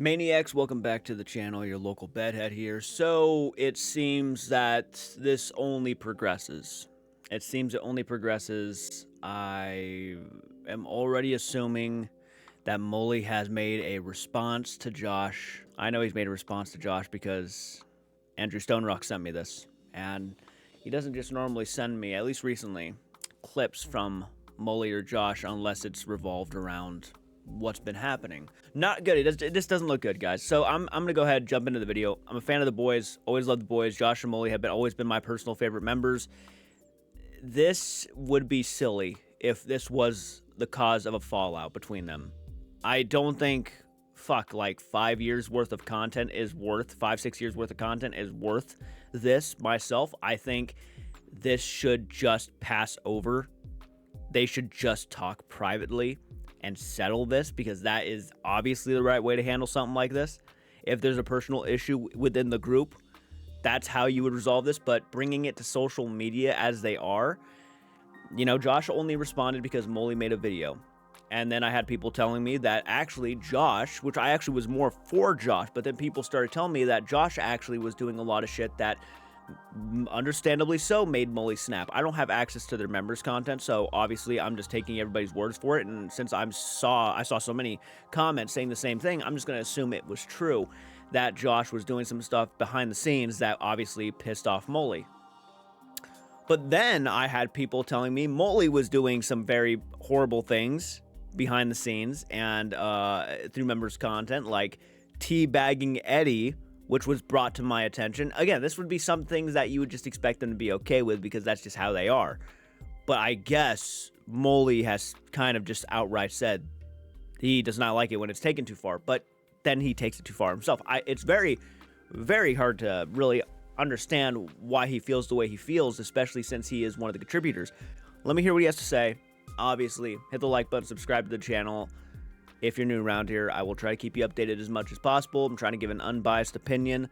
Maniacs, welcome back to the channel, your local bedhead here. So, it seems that this only progresses. It seems it only progresses. I am already assuming that Mully has made a response to Josh. I know he's made a response to Josh because Andrew Stone Rock sent me this. And he doesn't just normally send me, at least recently, clips from Mully or Josh unless it's revolved around what's been happening. Not good. This doesn't look good, guys. So I'm gonna go ahead and jump into the video. I'm a fan of the boys. Always loved the boys. Josh and Mully have always been my personal favorite members. This would be silly if this was the cause of a fallout between them. I don't think, like 5 years worth of content is worth, 5-6 years worth of content is worth this myself. I think this should just pass over. They should just talk privately and settle this, because that is obviously the right way to handle something like this. If there's a personal issue within the group, that's how you would resolve this. But bringing it to social media as they are, you know, Josh only responded because Mully made a video. And then I had people telling me that actually Josh, which I actually was more for Josh, but then people started telling me that Josh actually was doing a lot of shit that, understandably so, made Mully snap. I don't have access to their members' content, so obviously I'm just taking everybody's words for it. And since I saw so many comments saying the same thing, I'm just going to assume it was true, that Josh was doing some stuff behind the scenes that obviously pissed off Mully. But then I had people telling me Mully was doing some very horrible things behind the scenes and through members' content, like teabagging Eddie, which was brought to my attention. Again, this would be some things that you would just expect them to be okay with because that's just how they are. But I guess Mully has kind of just outright said he does not like it when it's taken too far, but then he takes it too far himself. It's very, very hard to really understand why he feels the way he feels, especially since he is one of the contributors. Let me hear what he has to say. Obviously, hit the like button, subscribe to the channel. If you're new around here, I will try to keep you updated as much as possible. I'm trying to give an unbiased opinion.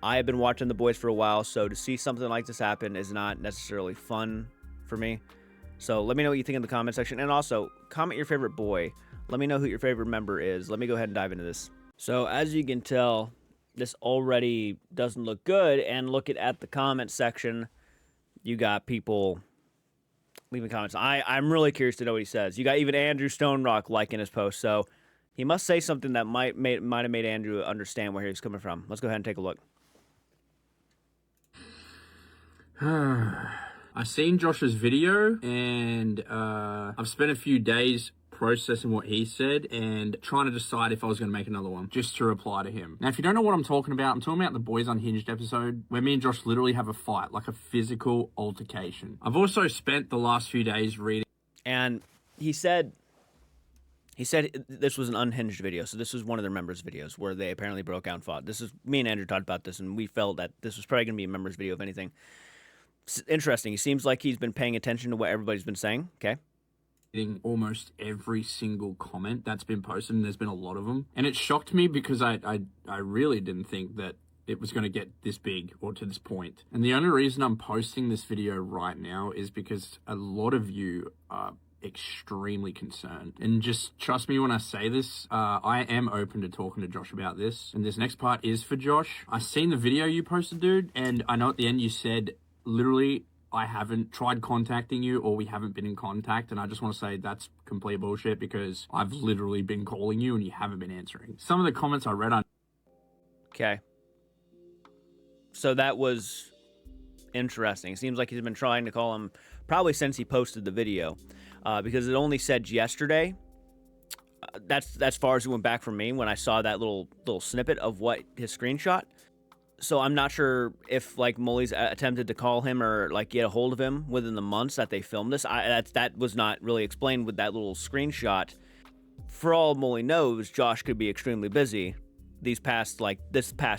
I have been watching the boys for a while, so to see something like this happen is not necessarily fun for me. So let me know what you think in the comment section. And also, comment your favorite boy. Let me know who your favorite member is. Let me go ahead and dive into this. So as you can tell, this already doesn't look good. And look at the comment section. You got people leaving comments. I'm really curious to know what he says. You got even Andrew Stone Rock liking his post, so he must say something that might have made Andrew understand where he's coming from. Let's go ahead and take a look. I've seen Josh's video, and I've spent a few days processing what he said and trying to decide if I was going to make another one just to reply to him. Now, if you don't know what I'm talking about the Boys Unhinged episode where me and Josh literally have a fight, like a physical altercation. I've also spent the last few days reading. And he said this was an unhinged video, so this was one of their members' videos where they apparently broke out and fought. This is, me and Andrew talked about this, and we felt that this was probably going to be a members' video, if anything. It's interesting. He seems like he's been paying attention to what everybody's been saying, okay? Almost every single comment that's been posted, and there's been a lot of them, and it shocked me because I really didn't think that it was going to get this big or to this point. And the only reason I'm posting this video right now is because a lot of you are extremely concerned. And just trust me when I say this, I am open to talking to Josh about this, and this next part is for Josh. I seen the video you posted, dude, and I know at the end you said literally I haven't tried contacting you, or we haven't been in contact, and I just want to say that's complete bullshit because I've literally been calling you and you haven't been answering. Some of the comments I read on... Okay. So that was interesting. It seems like he's been trying to call him probably since he posted the video, because it only said yesterday. That's as far as it went back from me when I saw that little snippet of what his screenshot. So I'm not sure if, like, Mully's attempted to call him or, like, get a hold of him within the months that they filmed this. That was not really explained with that little screenshot. For all Mully knows, Josh could be extremely busy this past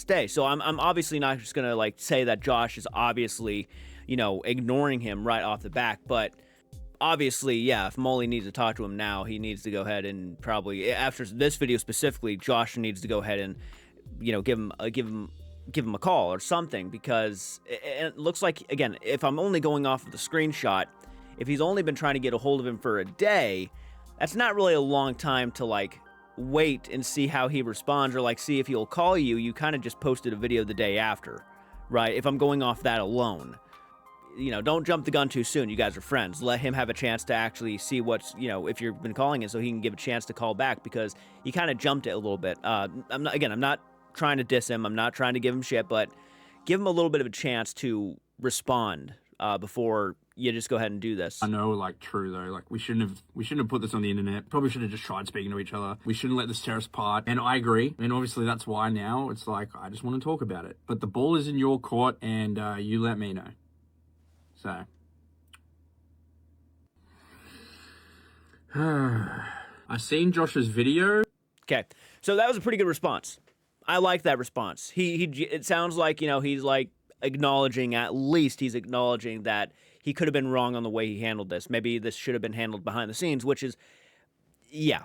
day. So I'm obviously not just gonna, like, say that Josh is obviously, you know, ignoring him right off the back. But obviously, yeah, if Mully needs to talk to him now, he needs to go ahead and probably, after this video specifically, Josh needs to go ahead and, you know, give him a call or something, because it looks like, again, if I'm only going off of the screenshot, if he's only been trying to get a hold of him for a day, that's not really a long time to, like, wait and see how he responds, or like see if he'll call you, you kind of just posted a video the day after, right? If I'm going off that alone, you know, don't jump the gun too soon. You guys are friends. Let him have a chance to actually see what's, you know, if you've been calling it, so he can give a chance to call back, because he kind of jumped it a little bit. I'm not trying to diss him. I'm not trying to give him shit, but give him a little bit of a chance to respond before you just go ahead and do this. I know, like, true though. Like, we shouldn't have put this on the internet. Probably should have just tried speaking to each other. We shouldn't let this tear us apart. And I agree. And obviously that's why now it's like, I just want to talk about it. But the ball is in your court, and you let me know. So, I seen Josh's video. Okay, so that was a pretty good response. I like that response. It sounds like, you know, he's like acknowledging, at least he's acknowledging that he could have been wrong on the way he handled this. Maybe this should have been handled behind the scenes, which is, yeah,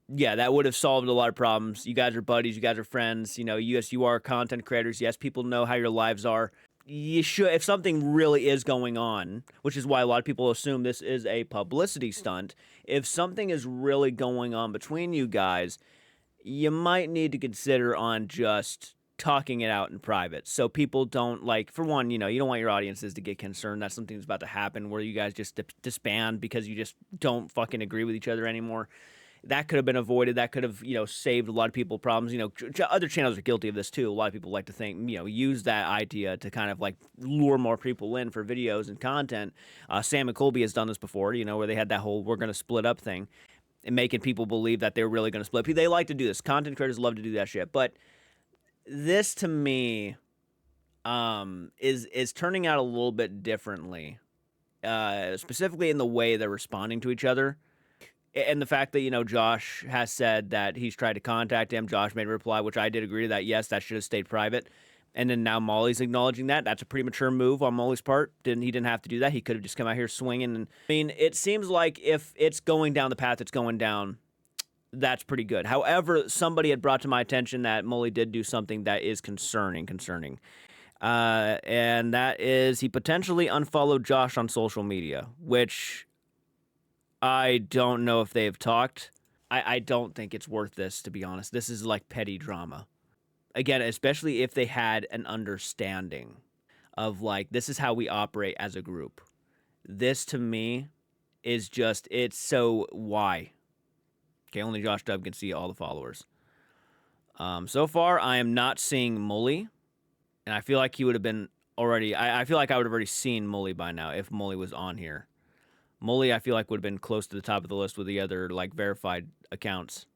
that would have solved a lot of problems. You guys are buddies. You guys are friends. You know, yes, you are content creators. Yes, people know how your lives are. You should, if something really is going on, which is why a lot of people assume this is a publicity stunt, if something is really going on between you guys, you might need to consider on just talking it out in private, so people don't, like, for one, you know, you don't want your audiences to get concerned that something's about to happen where you guys just disband because you just don't fucking agree with each other anymore. That could have been avoided. That could have, you know, saved a lot of people problems. You know, other channels are guilty of this too. A lot of people like to think, you know, use that idea to kind of like lure more people in for videos and content. Sam and Colby has done this before, you know, where they had that whole "we're going to split up" thing and making people believe that they're really going to split up. They like to do this. Content creators love to do that shit. But this, to me, is turning out a little bit differently, specifically in the way they're responding to each other. And the fact that, you know, Josh has said that he's tried to contact him. Josh made a reply, which I did agree to that. Yes, that should have stayed private. And then now Mully's acknowledging that. That's a pretty mature move on Mully's part. He didn't have to do that. He could have just come out here swinging. And I mean, it seems like if it's going down the path it's going down, that's pretty good. However, somebody had brought to my attention that Mully did do something that is concerning. And that is he potentially unfollowed Josh on social media, which I don't know if they've talked. I don't think it's worth this, to be honest. This is like petty drama. Again, especially if they had an understanding of, like, this is how we operate as a group. This, to me, is just, it's so, why? Okay, only JoshDub can see all the followers. So far, I am not seeing Mully, and I feel like he would have been already, I feel like I would have already seen Mully by now if Mully was on here. Mully, I feel like, would have been close to the top of the list with the other, like, verified accounts.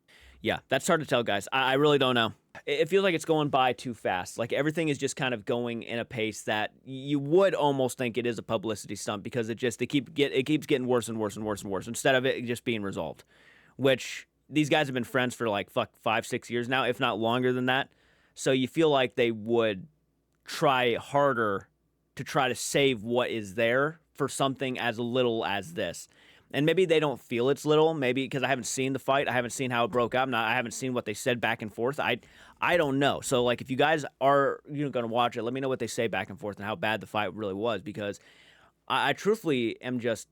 Yeah, that's hard to tell, guys. I really don't know. It feels like it's going by too fast. Like, everything is just kind of going in a pace that you would almost think it is a publicity stunt, because it keeps getting worse and worse and worse and worse instead of it just being resolved. Which, these guys have been friends for like 5-6 years now, if not longer than that. So you feel like they would try harder to try to save what is there for something as little as this. And maybe they don't feel it's little, maybe because I haven't seen the fight. I haven't seen how it broke up. I haven't seen what they said back and forth. I don't know. So, like, if you guys are, you know, going to watch it, let me know what they say back and forth and how bad the fight really was, because I truthfully am just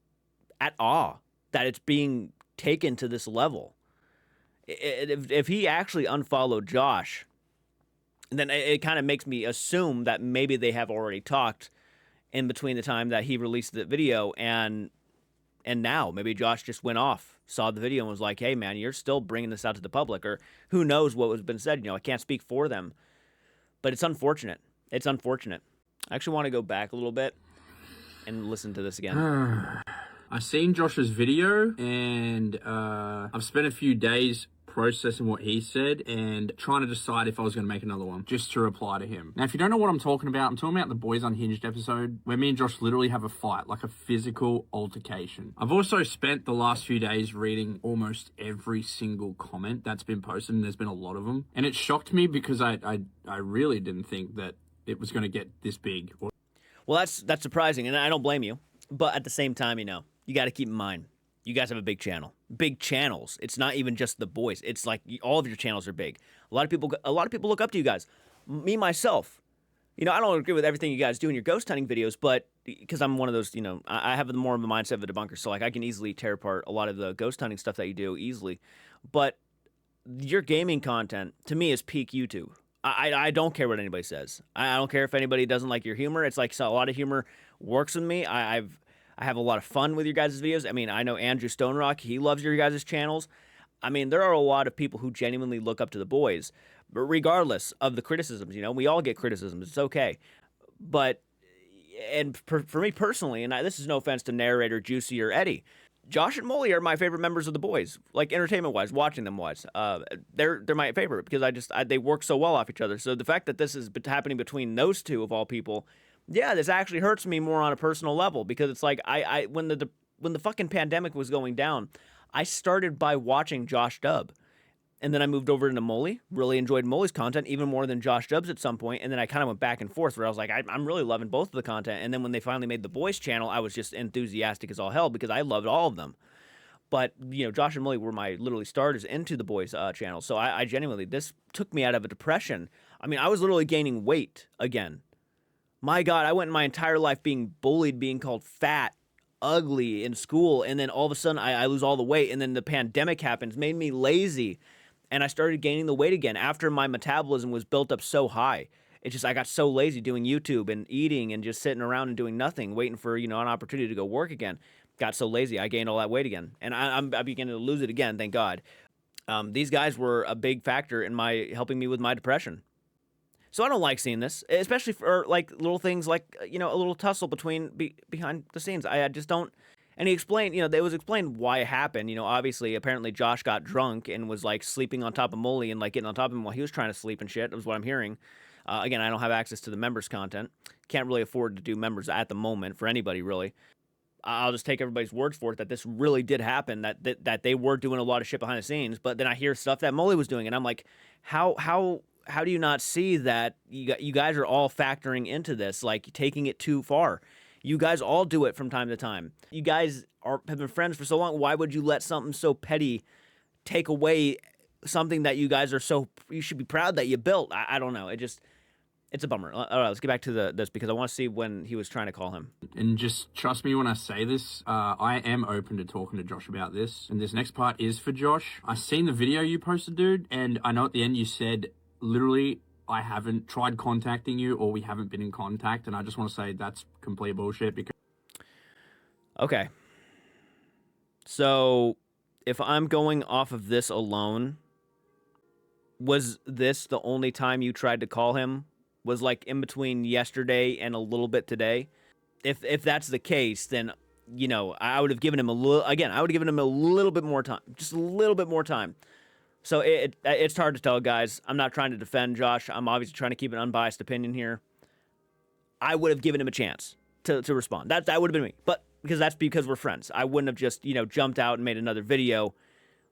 at awe that it's being taken to this level. If he actually unfollowed Josh, then it kind of makes me assume that maybe they have already talked in between the time that he released the video and now. Maybe Josh just went off, saw the video, and was like, hey, man, you're still bringing this out to the public, or who knows what was been said. You know, I can't speak for them, but it's unfortunate. It's unfortunate. I actually want to go back a little bit and listen to this again. I seen Josh's video, and I've spent a few days processing what he said and trying to decide if I was going to make another one just to reply to him. Now, if you don't know what I'm talking about the Boys Unhinged episode where me and Josh literally have a fight, like a physical altercation. I've also spent the last few days reading almost every single comment that's been posted, and there's been a lot of them. And it shocked me because I really didn't think that it was going to get this big. Well, that's surprising, and I don't blame you. But at the same time, you know, you got to keep in mind, you guys have a big channel. Big channels. It's not even just the boys. It's like all of your channels are big. A lot of people look up to you guys. Me, myself. You know, I don't agree with everything you guys do in your ghost hunting videos, but because I'm one of those, you know, I have more of the mindset of a debunker, so like I can easily tear apart a lot of the ghost hunting stuff that you do easily. But your gaming content to me is peak YouTube. I don't care what anybody says. I don't care if anybody doesn't like your humor. It's like so a lot of humor works with me. I have a lot of fun with your guys' videos. I mean, I know Andrew Stonerock, he loves your guys' channels. I mean, there are a lot of people who genuinely look up to the boys. But regardless of the criticisms, you know, we all get criticisms. It's okay. But, and for me personally, and this is no offense to narrator Juicy or Eddie, Josh and Mully are my favorite members of the boys, like entertainment wise, watching them wise. They're my favorite because they work so well off each other. So the fact that this is happening between those two of all people, yeah, this actually hurts me more on a personal level because it's like when the fucking pandemic was going down, I started by watching JoshDub. And then I moved over into Mully, really enjoyed Mully's content even more than JoshDub's at some point. And then I kind of went back and forth where I was like, I'm really loving both of the content. And then when they finally made the boys channel, I was just enthusiastic as all hell because I loved all of them. But, you know, Josh and Mully were my literally starters into the boys channel. So I genuinely, this took me out of a depression. I mean, I was literally gaining weight again. My God, I went my entire life being bullied, being called fat, ugly in school. And then all of a sudden I lose all the weight. And then the pandemic happens, made me lazy. And I started gaining the weight again after my metabolism was built up so high. It's just I got so lazy doing YouTube and eating and just sitting around and doing nothing, waiting for, you know, an opportunity to go work again. Got so lazy, I gained all that weight again. And I began to lose it again, thank God. These guys were a big factor in helping me with my depression. So I don't like seeing this, especially for like little things like, you know, a little tussle behind the scenes. I just don't. And he explained, you know, it was explained why it happened. You know, obviously, apparently Josh got drunk and was like sleeping on top of Mully and like getting on top of him while he was trying to sleep and shit. That was what I'm hearing. Again, I don't have access to the members' content. Can't really afford to do members at the moment for anybody, really. I'll just take everybody's word for it that this really did happen, that they were doing a lot of shit behind the scenes. But then I hear stuff that Mully was doing, and I'm like, how do you not see that you guys are all factoring into this, like taking it too far? You guys all do it from time to time. You guys have been friends for so long. Why would you let something so petty take away something that you guys you should be proud that you built? I don't know. It's a bummer. All right, let's get back to this because I want to see when he was trying to call him. And just trust me when I say this, I am open to talking to Josh about this. And this next part is for Josh. I seen the video you posted, dude, and I know at the end you said, literally, I haven't tried contacting you or we haven't been in contact. And I just want to say that's complete bullshit because... Okay. So if I'm going off of this alone, was this the only time you tried to call him? Was like in between yesterday and a little bit today? If that's the case, then, you know, I would have given him I would have given him a little bit more time. Just a little bit more time. So it's hard to tell, guys. I'm not trying to defend Josh. I'm obviously trying to keep an unbiased opinion here. I would have given him a chance to respond. That would have been me. But because we're friends. I wouldn't have just, you know, jumped out and made another video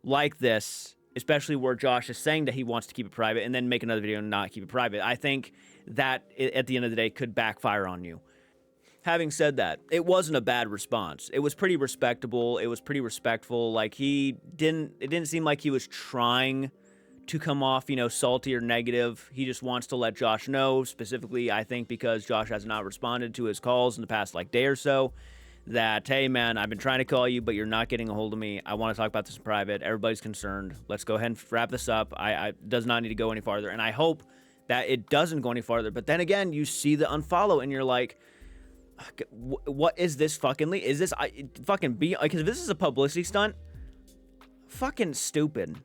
like this, especially where Josh is saying that he wants to keep it private and then make another video and not keep it private. I think that at the end of the day could backfire on you. Having said that, it wasn't a bad response. It was pretty respectable. It was pretty respectful. Like it didn't seem like he was trying to come off, you know, salty or negative. He just wants to let Josh know, specifically, I think because Josh has not responded to his calls in the past like day or so, that, hey man, I've been trying to call you, but you're not getting a hold of me. I want to talk about this in private. Everybody's concerned. Let's go ahead and wrap this up. I does not need to go any farther. And I hope that it doesn't go any farther. But then again, you see the unfollow and you're like, what is this fucking is this fucking be because if this is a publicity stunt, fucking stupid.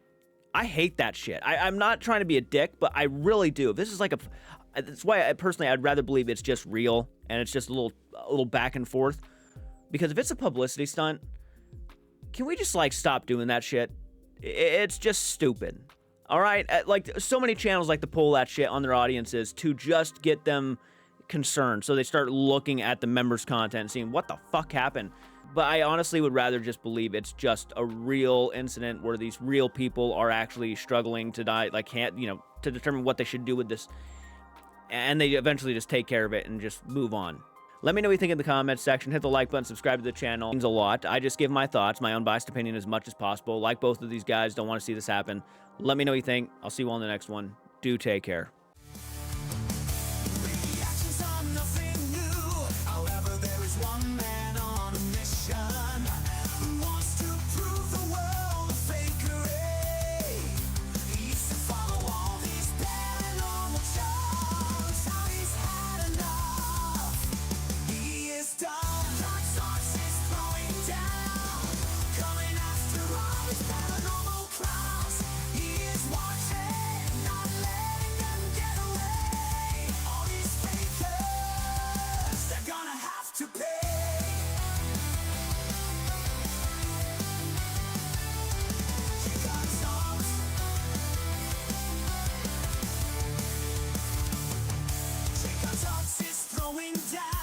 I hate that shit. I'm not trying to be a dick, but I really do. If this is like that's why I'd rather believe it's just real and it's just a little back and forth. Because if it's a publicity stunt, can we just like stop doing that shit? It's just stupid. All right, like so many channels like to pull that shit on their audiences to just get them concerned, so they start looking at the members' content and seeing what the fuck happened. But I honestly would rather just believe it's just a real incident where these real people are actually struggling to die, like to determine what they should do with this, and they eventually just take care of it and just move on. Let me know what you think in the comments section. Hit the like button, subscribe to the channel. It means a lot. I just give my thoughts, my unbiased opinion as much as possible. Like both of these guys, don't want to see this happen. Let me know what you think. I'll see you all in the next one. Do take care. going down.